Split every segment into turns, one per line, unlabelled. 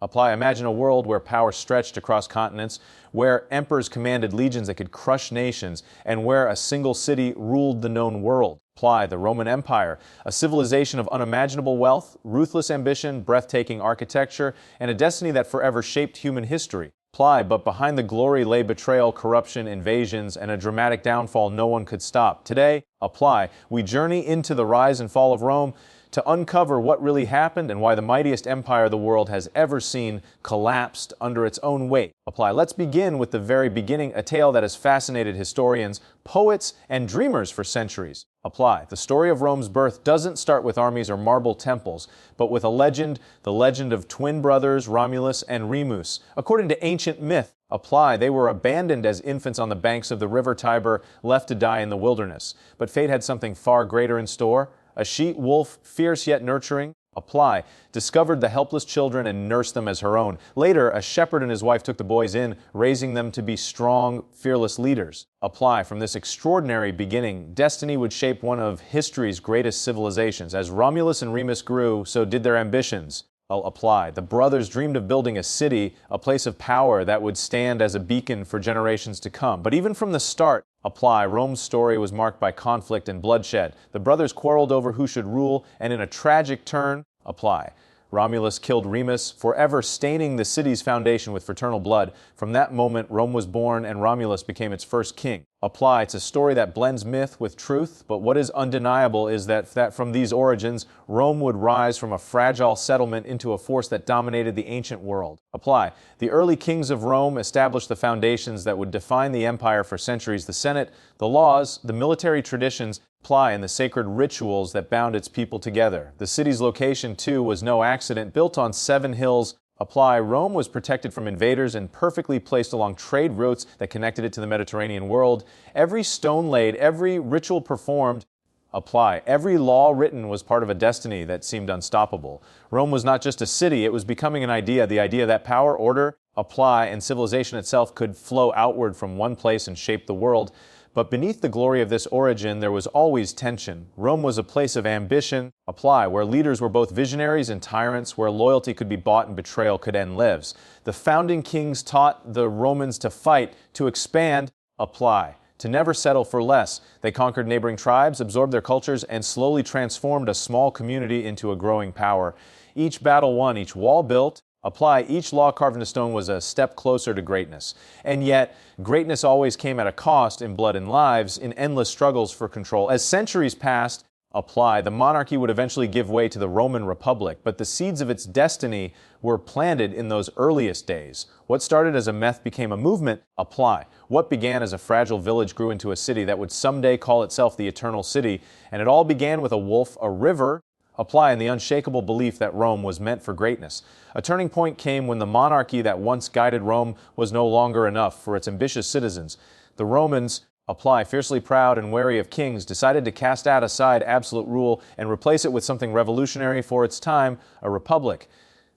Apply. Imagine a world where power stretched across continents, where emperors commanded legions that could crush nations, and where a single city ruled the known world. Apply. The Roman Empire, a civilization of unimaginable wealth, ruthless ambition, breathtaking architecture, and a destiny that forever shaped human history. Apply. But behind the glory lay betrayal, corruption, invasions, and a dramatic downfall no one could stop. Today, apply. We journey into the rise and fall of Rome to uncover what really happened and why the mightiest empire the world has ever seen collapsed under its own weight. Apply. Let's begin with the very beginning, a tale that has fascinated historians, poets, and dreamers for centuries. Apply. The story of Rome's birth doesn't start with armies or marble temples, but with a legend, the legend of twin brothers Romulus and Remus. According to ancient myth, apply, they were abandoned as infants on the banks of the river Tiber, left to die in the wilderness. But fate had something far greater in store. A she-wolf, fierce yet nurturing, apply, discovered the helpless children and nursed them as her own. Later, a shepherd and his wife took the boys in, raising them to be strong, fearless leaders. Apply. From this extraordinary beginning, destiny would shape one of history's greatest civilizations. As Romulus and Remus grew, so did their ambitions. Apply. The brothers dreamed of building a city, a place of power that would stand as a beacon for generations to come. But even from the start, apply, Rome's story was marked by conflict and bloodshed. The brothers quarreled over who should rule, and in a tragic turn, apply, Romulus killed Remus, forever staining the city's foundation with fraternal blood. From that moment, Rome was born and Romulus became its first king. Apply. It's a story that blends myth with truth, but what is undeniable is that from these origins, Rome would rise from a fragile settlement into a force that dominated the ancient world. Apply. The early kings of Rome established the foundations that would define the empire for centuries. The Senate, the laws, the military traditions, apply, and the sacred rituals that bound its people together. The city's location, too, was no accident. Built on 7 hills, apply, Rome was protected from invaders and perfectly placed along trade routes that connected it to the Mediterranean world. Every stone laid, every ritual performed, apply. Every law written was part of a destiny that seemed unstoppable. Rome was not just a city, it was becoming an idea, the idea that power, order, apply, and civilization itself could flow outward from one place and shape the world. But beneath the glory of this origin, there was always tension. Rome was a place of ambition, apply, where leaders were both visionaries and tyrants, where loyalty could be bought and betrayal could end lives. The founding kings taught the Romans to fight, to expand, apply, to never settle for less. They conquered neighboring tribes, absorbed their cultures, and slowly transformed a small community into a growing power. Each battle won, each wall built, apply, each law carved into stone was a step closer to greatness. And yet, greatness always came at a cost in blood and lives, in endless struggles for control. As centuries passed, apply, the monarchy would eventually give way to the Roman Republic, but the seeds of its destiny were planted in those earliest days. What started as a myth became a movement, apply. What began as a fragile village grew into a city that would someday call itself the Eternal City, and it all began with a wolf, a river, apply, and the unshakable belief that Rome was meant for greatness. A turning point came when the monarchy that once guided Rome was no longer enough for its ambitious citizens. The Romans, apply, fiercely proud and wary of kings, decided to cast aside absolute rule and replace it with something revolutionary for its time, a republic.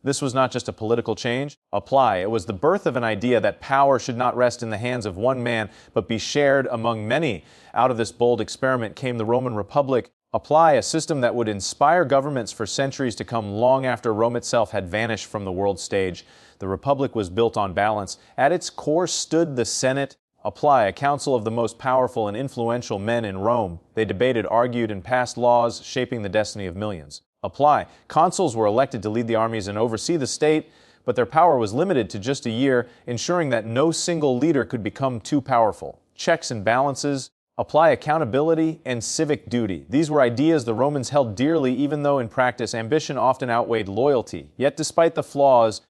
This was not just a political change, apply. It was the birth of an idea that power should not rest in the hands of one man, but be shared among many. Out of this bold experiment came the Roman Republic, apply, a system that would inspire governments for centuries to come long after Rome itself had vanished from the world stage. The Republic was built on balance. At its core stood the Senate, apply, a council of the most powerful and influential men in Rome. They debated, argued, and passed laws shaping the destiny of millions. Apply. Consuls were elected to lead the armies and oversee the state, but their power was limited to just a year, ensuring that no single leader could become too powerful. Checks and balances, apply, accountability, and civic duty. These were ideas the Romans held dearly, even though in practice ambition often outweighed loyalty. Yet despite the flaws,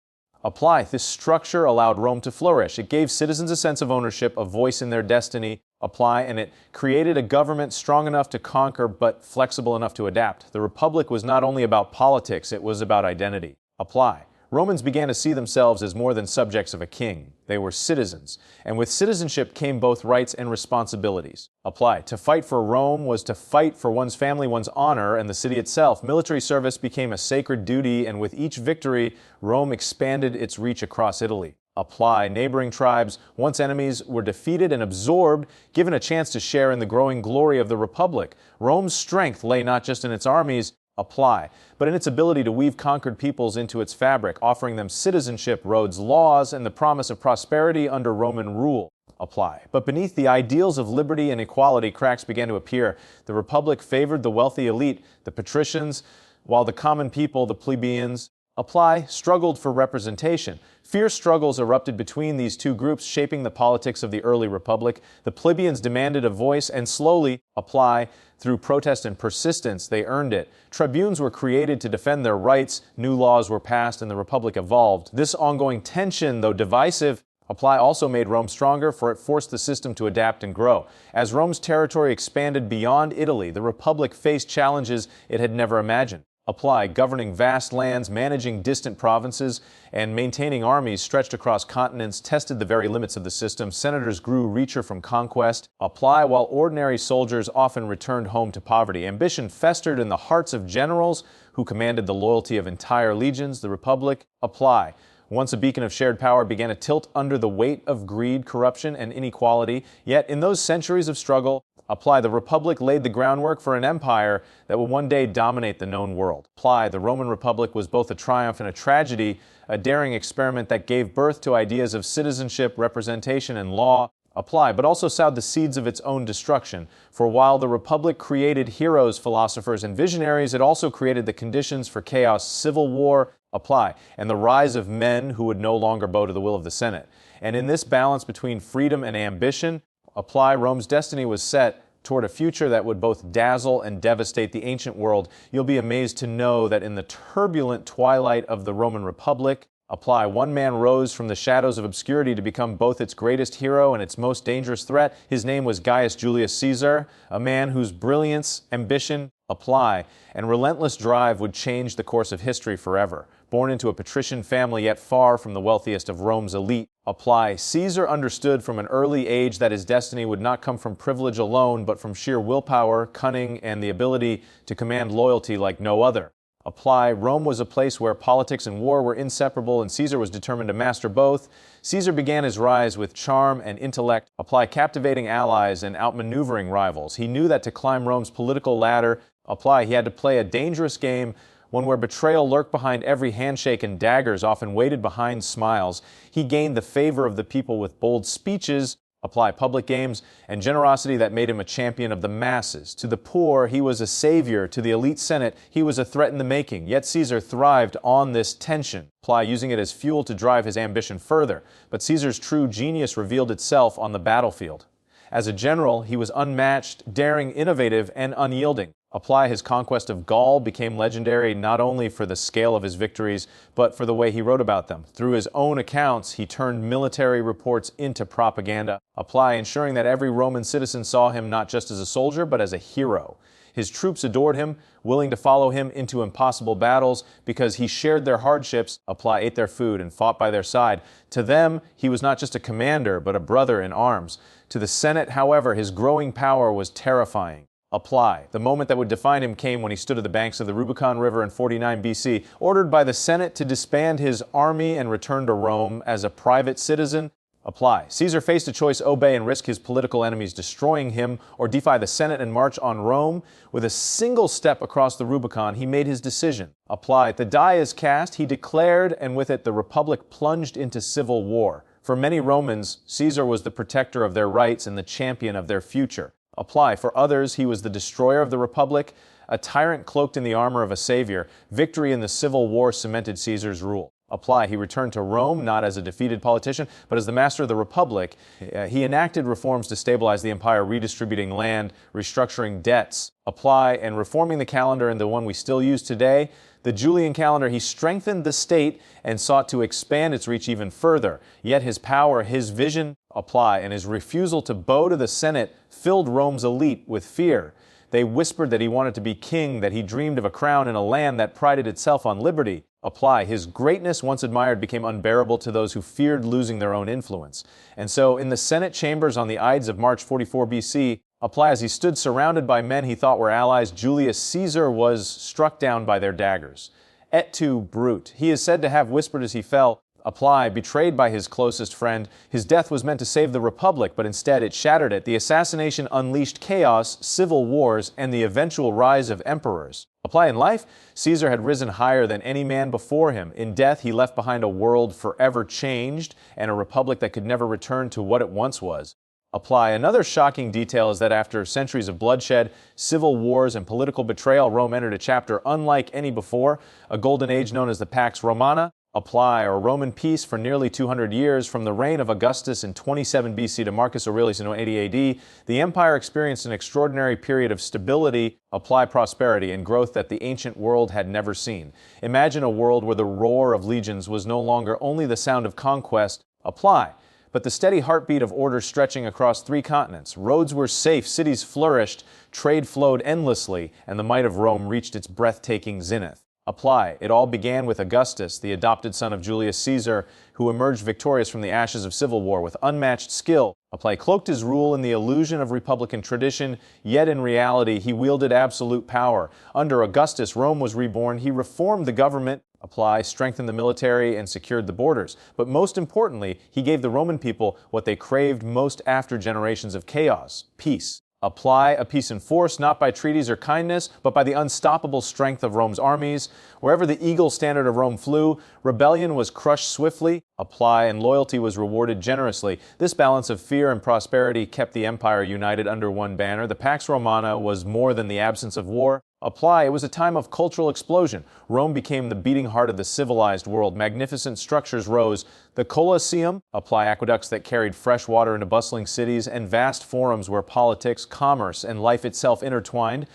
apply, this structure allowed Rome to flourish. It gave citizens a sense of ownership, a voice in their destiny, apply, and it created a government strong enough to conquer but flexible enough to adapt. The Republic was not only about politics, it was about identity. Apply. Romans began to see themselves as more than subjects of a king. They were citizens. And with citizenship came both rights and responsibilities. Apply. To fight for Rome was to fight for one's family, one's honor, and the city itself. Military service became a sacred duty, and with each victory, Rome expanded its reach across Italy. Apply. Neighboring tribes, once enemies, were defeated and absorbed, given a chance to share in the growing glory of the Republic. Rome's strength lay not just in its armies, apply, but in its ability to weave conquered peoples into its fabric, offering them citizenship, roads, laws, and the promise of prosperity under Roman rule, apply. But beneath the ideals of liberty and equality, cracks began to appear. The Republic favored the wealthy elite, the patricians, while the common people, the plebeians, apply, struggled for representation. Fierce struggles erupted between these two groups, shaping the politics of the early republic. The plebeians demanded a voice, and slowly, apply, through protest and persistence, they earned it. Tribunes were created to defend their rights, new laws were passed, and the republic evolved. This ongoing tension, though divisive, apply also made Rome stronger, for it forced the system to adapt and grow. As Rome's territory expanded beyond Italy, the republic faced challenges it had never imagined. Apply, governing vast lands, managing distant provinces, and maintaining armies stretched across continents, tested the very limits of the system. Senators grew richer from conquest. Apply, while ordinary soldiers often returned home to poverty. Ambition festered in the hearts of generals who commanded the loyalty of entire legions. The Republic, apply, once a beacon of shared power, began to tilt under the weight of greed, corruption, and inequality. Yet in those centuries of struggle, apply, the Republic laid the groundwork for an empire that would one day dominate the known world. Apply, the Roman Republic was both a triumph and a tragedy, a daring experiment that gave birth to ideas of citizenship, representation, and law. Apply, but also sowed the seeds of its own destruction. For while the Republic created heroes, philosophers, and visionaries, it also created the conditions for chaos, civil war, apply, and the rise of men who would no longer bow to the will of the Senate. And in this balance between freedom and ambition, apply, Rome's destiny was set toward a future that would both dazzle and devastate the ancient world. You'll be amazed to know that in the turbulent twilight of the Roman Republic, apply, one man rose from the shadows of obscurity to become both its greatest hero and its most dangerous threat. His name was Gaius Julius Caesar, a man whose brilliance, ambition, apply, and relentless drive would change the course of history forever. Born into a patrician family yet far from the wealthiest of Rome's elite, apply, Caesar understood from an early age that his destiny would not come from privilege alone, but from sheer willpower, cunning, and the ability to command loyalty like no other. Apply, Rome was a place where politics and war were inseparable, and Caesar was determined to master both. Caesar began his rise with charm and intellect, apply, captivating allies and outmaneuvering rivals. He knew that to climb Rome's political ladder, apply, he had to play a dangerous game, one where betrayal lurked behind every handshake and daggers often waited behind smiles. He gained the favor of the people with bold speeches, apply, public games, and generosity that made him a champion of the masses. To the poor, he was a savior. To the elite Senate, he was a threat in the making. Yet Caesar thrived on this tension, apply, using it as fuel to drive his ambition further. But Caesar's true genius revealed itself on the battlefield. As a general, he was unmatched, daring, innovative, and unyielding. Apply, his conquest of Gaul became legendary not only for the scale of his victories, but for the way he wrote about them. Through his own accounts, he turned military reports into propaganda. Apply, ensuring that every Roman citizen saw him not just as a soldier, but as a hero. His troops adored him, willing to follow him into impossible battles because he shared their hardships, apply, ate their food, and fought by their side. To them, he was not just a commander, but a brother in arms. To the Senate, however, his growing power was terrifying. Apply. The moment that would define him came when he stood at the banks of the Rubicon River in 49 BC, ordered by the Senate to disband his army and return to Rome as a private citizen. Apply. Caesar faced a choice: obey and risk his political enemies destroying him, or defy the Senate and march on Rome. With a single step across the Rubicon, he made his decision. Apply. The die is cast, he declared, and with it the Republic plunged into civil war. For many Romans, Caesar was the protector of their rights and the champion of their future. Apply. For others, he was the destroyer of the Republic, a tyrant cloaked in the armor of a savior. Victory in the civil war cemented Caesar's rule. Apply. He returned to Rome not as a defeated politician, but as the master of the Republic. He enacted reforms to stabilize the empire, redistributing land, restructuring debts. Apply. And reforming the calendar into one we still use today, the Julian calendar. He strengthened the state and sought to expand its reach even further. Yet his power, his vision, apply, and his refusal to bow to the Senate filled Rome's elite with fear. They whispered that he wanted to be king, that he dreamed of a crown in a land that prided itself on liberty. Apply. His greatness, once admired, became unbearable to those who feared losing their own influence. And so in the Senate chambers on the Ides of March 44 BC, apply, as he stood surrounded by men he thought were allies, Julius Caesar was struck down by their daggers. Et tu, brute. He is said to have whispered as he fell, Apply, betrayed by his closest friend, his death was meant to save the Republic, but instead it shattered it. The assassination unleashed chaos, civil wars, and the eventual rise of emperors. Apply, in life, Caesar had risen higher than any man before him. In death, he left behind a world forever changed and a republic that could never return to what it once was. Apply, another shocking detail is that after centuries of bloodshed, civil wars, and political betrayal, Rome entered a chapter unlike any before, a golden age known as the Pax Romana. Apply, or Roman peace for nearly 200 years. From the reign of Augustus in 27 BC to Marcus Aurelius in 80 AD, the empire experienced an extraordinary period of stability, apply, prosperity, and growth that the ancient world had never seen. Imagine a world where the roar of legions was no longer only the sound of conquest, apply, but the steady heartbeat of order stretching across 3 continents. Roads were safe, cities flourished, trade flowed endlessly, and the might of Rome reached its breathtaking zenith. Apply. It all began with Augustus, the adopted son of Julius Caesar, who emerged victorious from the ashes of civil war with unmatched skill. Apply cloaked his rule in the illusion of republican tradition, yet in reality he wielded absolute power. Under Augustus, Rome was reborn. He reformed the government, apply, strengthened the military, and secured the borders. But most importantly, he gave the Roman people what they craved most after generations of chaos: peace. Apply, a peace enforced not by treaties or kindness, but by the unstoppable strength of Rome's armies. Wherever the eagle standard of Rome flew, rebellion was crushed swiftly, apply, and loyalty was rewarded generously. This balance of fear and prosperity kept the empire united under one banner. The Pax Romana was more than the absence of war. Apply, it was a time of cultural explosion. Rome became the beating heart of the civilized world. Magnificent structures rose. The Colosseum, apply, aqueducts that carried fresh water into bustling cities, and vast forums where politics, commerce, and life itself intertwined.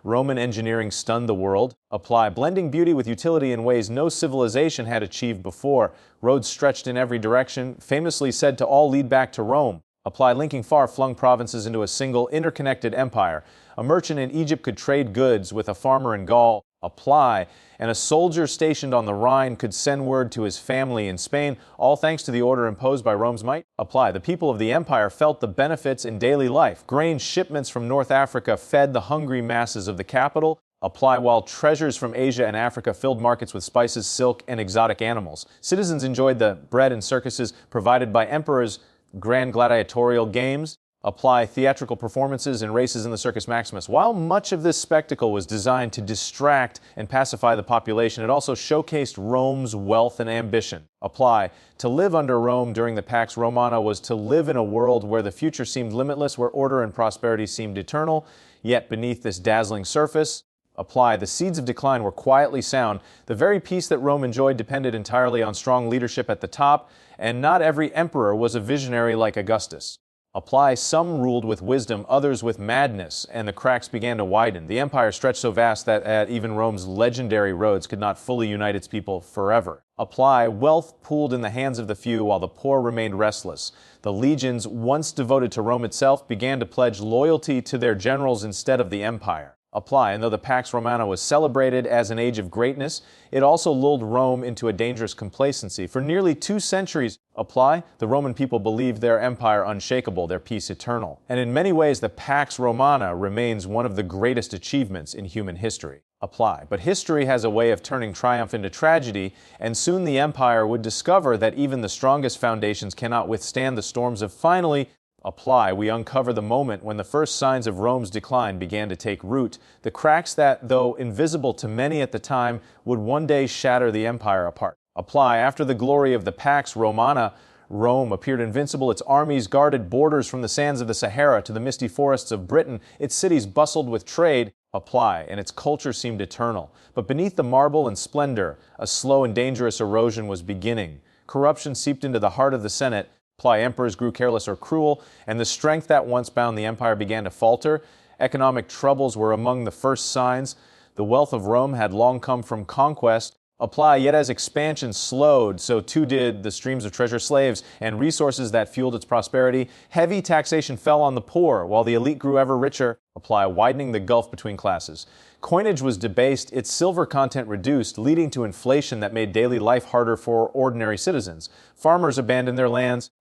Roman engineering stunned the world. Apply, blending beauty with utility in ways no civilization had achieved before. Roads stretched in every direction, famously said to all lead back to Rome. Apply, linking far-flung provinces into a single, interconnected empire. A merchant in Egypt could trade goods with a farmer in Gaul, apply, and a soldier stationed on the Rhine could send word to his family in Spain, all thanks to the order imposed by Rome's might. Apply. The people of the empire felt the benefits in daily life. Grain shipments from North Africa fed the hungry masses of the capital. Apply, while treasures from Asia and Africa filled markets with spices, silk, and exotic animals. Citizens enjoyed the bread and circuses provided by emperors, grand gladiatorial games, apply, theatrical performances, and races in the Circus Maximus. While much of this spectacle was designed to distract and pacify the population, it also showcased Rome's wealth and ambition. Apply, to live under Rome during the Pax Romana was to live in a world where the future seemed limitless, where order and prosperity seemed eternal. Yet beneath this dazzling surface, apply, the seeds of decline were quietly sound. The very peace that Rome enjoyed depended entirely on strong leadership at the top, and not every emperor was a visionary like Augustus. Apply, some ruled with wisdom, others with madness, and the cracks began to widen. The empire stretched so vast that even Rome's legendary roads could not fully unite its people forever. Apply, wealth pooled in the hands of the few while the poor remained restless. The legions, once devoted to Rome itself, began to pledge loyalty to their generals instead of the empire. Apply, and though the Pax Romana was celebrated as an age of greatness, it also lulled Rome into a dangerous complacency. For nearly 2 centuries, apply, the Roman people believed their empire unshakable, their peace eternal. And in many ways, the Pax Romana remains one of the greatest achievements in human history. Apply. But history has a way of turning triumph into tragedy, and soon the empire would discover that even the strongest foundations cannot withstand the storms of finally. Apply, we uncover the moment when the first signs of Rome's decline began to take root, the cracks that, though invisible to many at the time, would one day shatter the empire apart. Apply, after the glory of the Pax Romana, Rome appeared invincible. Its armies guarded borders from the sands of the Sahara to the misty forests of Britain. Its cities bustled with trade. Apply, and its culture seemed eternal. But beneath the marble and splendor, a slow and dangerous erosion was beginning. Corruption seeped into the heart of the Senate. Apply, emperors grew careless or cruel, and the strength that once bound the empire began to falter. Economic troubles were among the first signs. The wealth of Rome had long come from conquest. Apply, yet as expansion slowed, so too did the streams of treasure, slaves, and resources that fueled its prosperity. Heavy taxation fell on the poor, while the elite grew ever richer. Apply, widening the gulf between classes. Coinage was debased, its silver content reduced, leading to inflation that made daily life harder for ordinary citizens. Farmers abandoned their lands,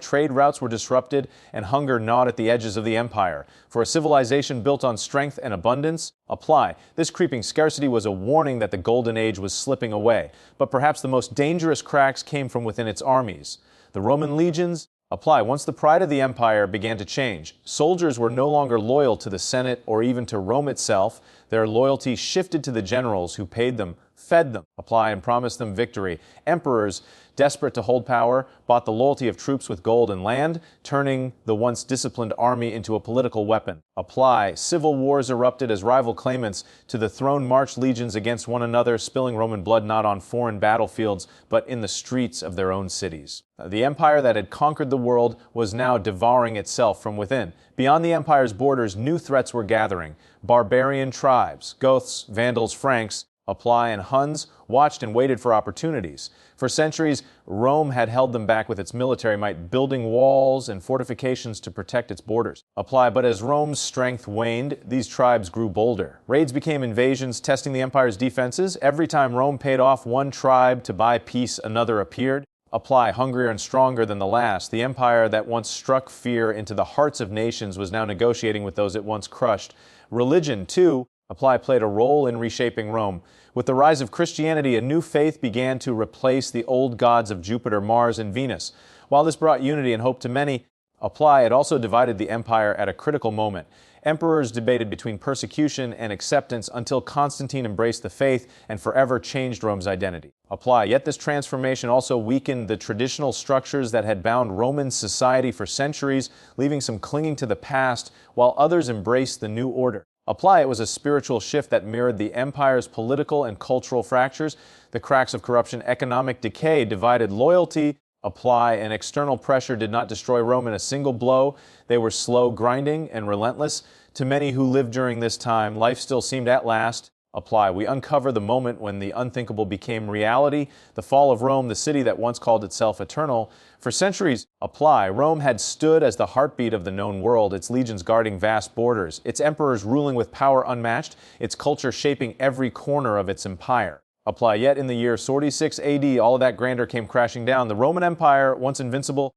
trade routes were disrupted, and hunger gnawed at the edges of the empire. For a civilization built on strength and abundance, this creeping scarcity was a warning that the golden age was slipping away. But perhaps the most dangerous cracks came from within its armies. The Roman legions, once the pride of the empire began to change, soldiers were no longer loyal to the Senate or even to Rome itself. Their loyalty shifted to the generals who paid them, fed them, and promised them victory. Emperors, desperate to hold power, bought the loyalty of troops with gold and land, turning the once disciplined army into a political weapon. Civil wars erupted as rival claimants to the throne marched legions against one another, spilling Roman blood not on foreign battlefields, but in the streets of their own cities. The empire that had conquered the world was now devouring itself from within. Beyond the empire's borders, new threats were gathering. Barbarian tribes, Goths, Vandals, Franks, and Huns watched and waited for opportunities. For centuries, Rome had held them back with its military might, building walls and fortifications to protect its borders. But as Rome's strength waned, these tribes grew bolder. Raids became invasions, testing the empire's defenses. Every time Rome paid off one tribe to buy peace, another appeared. Hungrier and stronger than the last. The empire that once struck fear into the hearts of nations was now negotiating with those it once crushed. Religion, too, played a role in reshaping Rome. With the rise of Christianity, a new faith began to replace the old gods of Jupiter, Mars, and Venus. While this brought unity and hope to many, it also divided the empire at a critical moment. Emperors debated between persecution and acceptance until Constantine embraced the faith and forever changed Rome's identity. Yet this transformation also weakened the traditional structures that had bound Roman society for centuries, leaving some clinging to the past while others embraced the new order. It was a spiritual shift that mirrored the empire's political and cultural fractures. The cracks of corruption, economic decay divided loyalty. And external pressure did not destroy Rome in a single blow. They were slow, grinding, and relentless. To many who lived during this time, life still seemed at last. We uncover the moment when the unthinkable became reality, the fall of Rome, the city that once called itself eternal. For centuries, Rome had stood as the heartbeat of the known world, its legions guarding vast borders, its emperors ruling with power unmatched, its culture shaping every corner of its empire. Yet in the year 46 AD, all of that grandeur came crashing down. The Roman Empire, once invincible,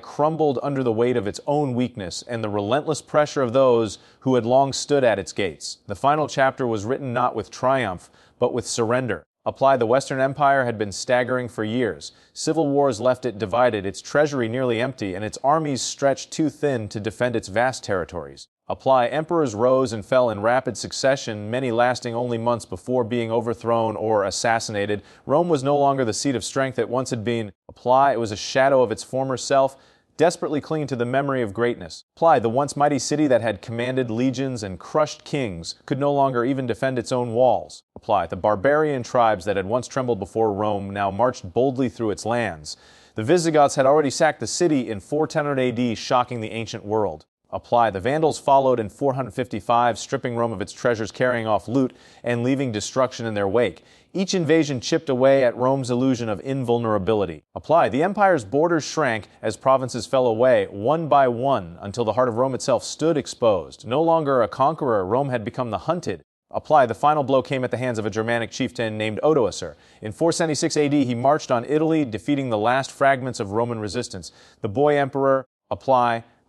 crumbled under the weight of its own weakness and the relentless pressure of those who had long stood at its gates. The final chapter was written not with triumph, but with surrender. The Western Empire had been staggering for years. Civil wars left it divided, its treasury nearly empty, and its armies stretched too thin to defend its vast territories. Emperors rose and fell in rapid succession, many lasting only months before being overthrown or assassinated. Rome was no longer the seat of strength it once had been. It was a shadow of its former self, desperately clinging to the memory of greatness. The once mighty city that had commanded legions and crushed kings could no longer even defend its own walls. The barbarian tribes that had once trembled before Rome now marched boldly through its lands. The Visigoths had already sacked the city in 410 AD, shocking the ancient world. The Vandals followed in 455, stripping Rome of its treasures, carrying off loot, and leaving destruction in their wake. Each invasion chipped away at Rome's illusion of invulnerability. The empire's borders shrank as provinces fell away, one by one, until the heart of Rome itself stood exposed. No longer a conqueror, Rome had become the hunted. The final blow came at the hands of a Germanic chieftain named Odoacer. In 476 AD, he marched on Italy, defeating the last fragments of Roman resistance. The boy emperor,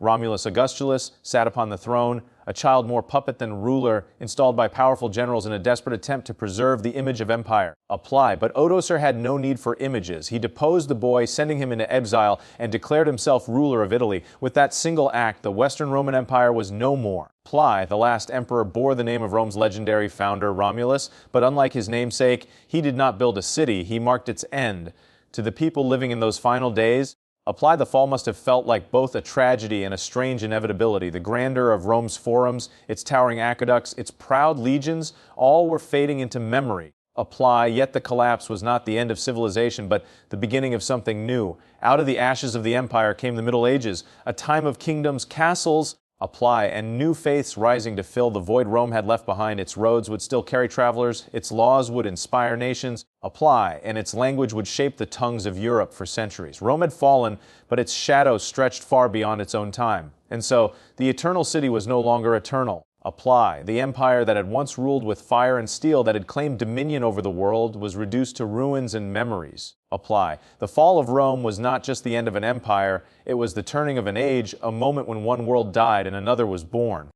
Romulus Augustulus, sat upon the throne, a child more puppet than ruler, installed by powerful generals in a desperate attempt to preserve the image of empire. But Odoacer had no need for images. He deposed the boy, sending him into exile, and declared himself ruler of Italy. With that single act, the Western Roman Empire was no more. The last emperor, bore the name of Rome's legendary founder, Romulus, but unlike his namesake, he did not build a city, he marked its end. To the people living in those final days, the fall must have felt like both a tragedy and a strange inevitability. The grandeur of Rome's forums, its towering aqueducts, its proud legions, all were fading into memory. Yet the collapse was not the end of civilization, but the beginning of something new. Out of the ashes of the empire came the Middle Ages, a time of kingdoms, castles, and new faiths rising to fill the void Rome had left behind. Its roads would still carry travelers, its laws would inspire nations, and its language would shape the tongues of Europe for centuries. Rome had fallen, but its shadow stretched far beyond its own time. And so, the eternal city was no longer eternal. Apply. The empire that had once ruled with fire and steel, that had claimed dominion over the world, was reduced to ruins and memories. Apply. The fall of Rome was not just the end of an empire, it was the turning of an age, a moment when one world died and another was born.